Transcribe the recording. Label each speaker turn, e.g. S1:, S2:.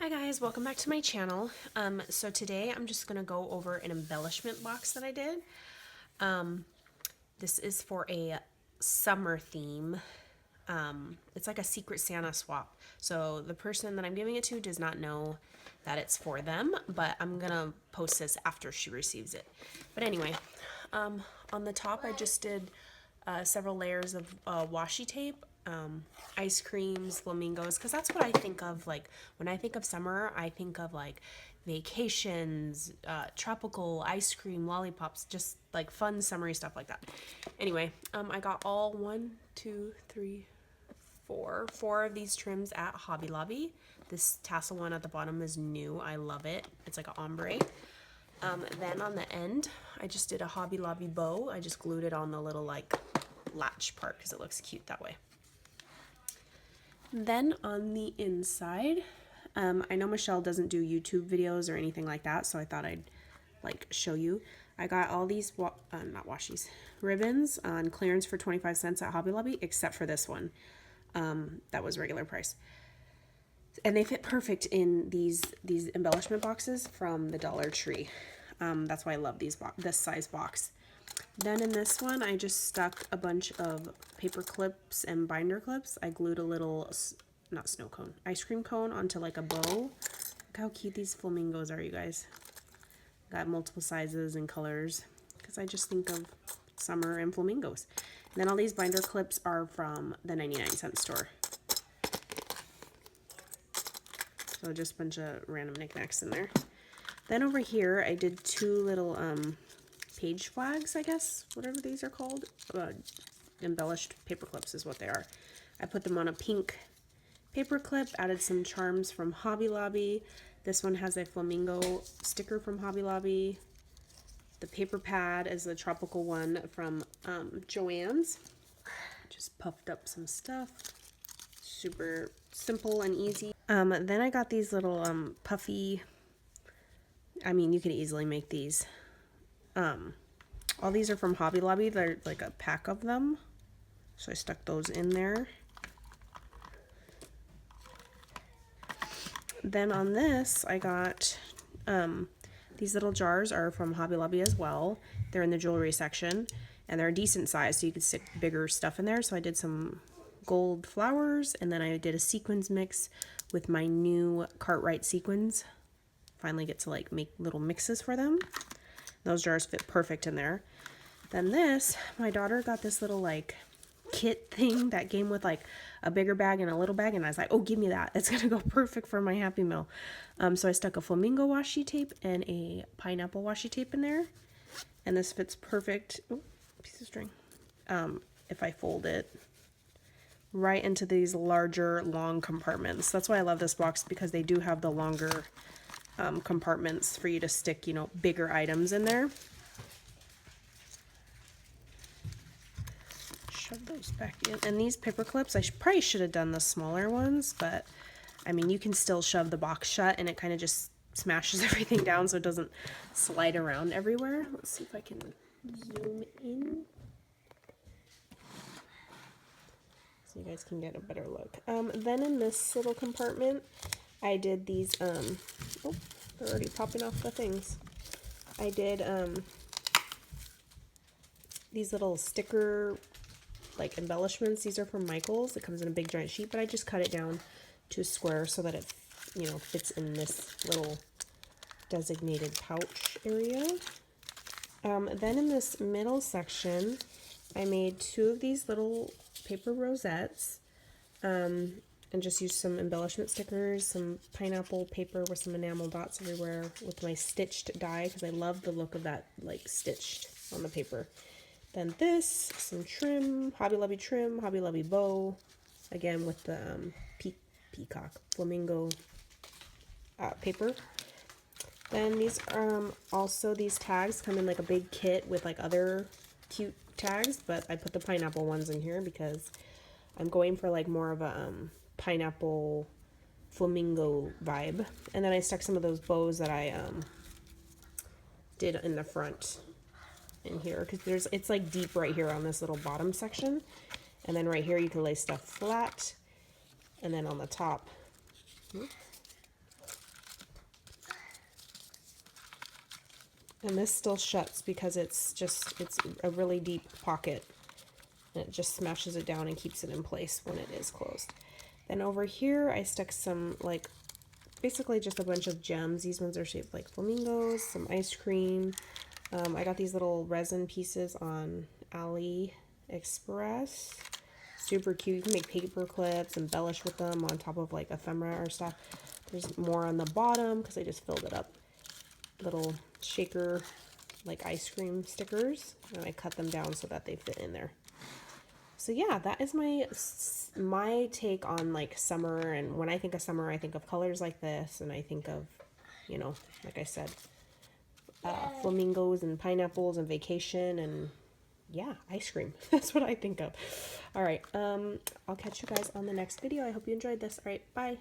S1: Hi guys, welcome back to my channel. So today I'm just gonna go over an embellishment box that I did. This is for a summer theme. It's like a Secret Santa swap. So the person that I'm giving it to does not know that it's for them, but I'm gonna post this after she receives it. But anyway, on the top I just did several layers of washi tape, ice creams, flamingos, because that's what I think of. Like when I think of summer, I think of like vacations, tropical ice cream, lollipops, just like fun summery stuff like that. Anyway, I got all four of these trims at Hobby Lobby. This tassel one at the bottom is new. I love it. It's like an ombre. Then on the end, I just did a Hobby Lobby bow. I just glued it on the little like latch part because it looks cute that way. Then on the inside, I know Michelle doesn't do YouTube videos or anything like that, so I thought I'd like show you. I got all these not washies, ribbons on clearance for 25 cents at Hobby Lobby, except for this one. That was regular price. And they fit perfect in these embellishment boxes from the Dollar Tree. That's why I love this size box. Then in this one, I just stuck a bunch of paper clips and binder clips. I glued a little, not snow cone, ice cream cone onto like a bow. Look how cute these flamingos are, you guys. Got multiple sizes and colors because I just think of summer and flamingos. And then all these binder clips are from the 99-cent store. So just a bunch of random knickknacks in there. Then over here, I did two little page flags, I guess, whatever these are called. Embellished paper clips is what they are. I put them on a pink paper clip, added some charms from Hobby Lobby. This one has a flamingo sticker from Hobby Lobby. The paper pad is the tropical one from Joann's. Just puffed up some stuff. Super simple and easy. Then I got these little puffy, I mean, you could easily make these. All these are from Hobby Lobby. They're like a pack of them. So I stuck those in there. Then on this, I got these little jars are from Hobby Lobby as well. They're in the jewelry section and they're a decent size, so you could stick bigger stuff in there. So I did some gold flowers, and then I did a sequins mix with my new Cartwright sequins. Finally get to like make little mixes for them. Those jars fit perfect in there. Then this, my daughter got this little like kit thing that came with like a bigger bag and a little bag, and I was like, oh, give me that. It's gonna go perfect for my Happy Meal. So I stuck a flamingo washi tape and a pineapple washi tape in there, and this fits perfect. Oh, piece of string. If I fold it right into these larger long compartments. That's why I love this box, because they do have the longer compartments for you to stick, you know, bigger items in there. Shove those back in. And these paper clips, I probably should have done the smaller ones, but I mean, you can still shove the box shut and it kind of just smashes everything down so it doesn't slide around everywhere. Let's see if I can zoom in so you guys can get a better look. Then in this little compartment, I did these, oh, they're already popping off the things. I did these little sticker, like embellishments. These are from Michael's. It comes in a big giant sheet, but I just cut it down to a square so that it, you know, fits in this little designated pouch area. Then in this middle section, I made two of these little paper rosettes. And just used some embellishment stickers, some pineapple paper with some enamel dots everywhere with my stitched die, because I love the look of that, like stitched on the paper. Then this, some trim, Hobby Lobby bow, again with the peacock flamingo paper. Then these also these tags come in like a big kit with like other cute tags, but I put the pineapple ones in here because I'm going for like more of a pineapple flamingo vibe. And then I stuck some of those bows that I did in the front in here, because it's like deep right here on this little bottom section, and then right here you can lay stuff flat, and then on the top And this still shuts because it's a really deep pocket. And it just smashes it down and keeps it in place when it is closed. Then over here, I stuck some, like, basically just a bunch of gems. These ones are shaped like flamingos, some ice cream. I got these little resin pieces on AliExpress. Super cute. You can make paper clips, embellish with them on top of like ephemera or stuff. There's more on the bottom because I just filled it up. Little shaker, like ice cream stickers, and I cut them down so that they fit in there. So yeah, that is my take on like summer. And when I think of summer, I think of colors like this, and I think of, you know, like I said, flamingos and pineapples and vacation and yeah, ice cream. That's what I think of. All right, I'll catch you guys on the next video. I hope you enjoyed this. All right, bye.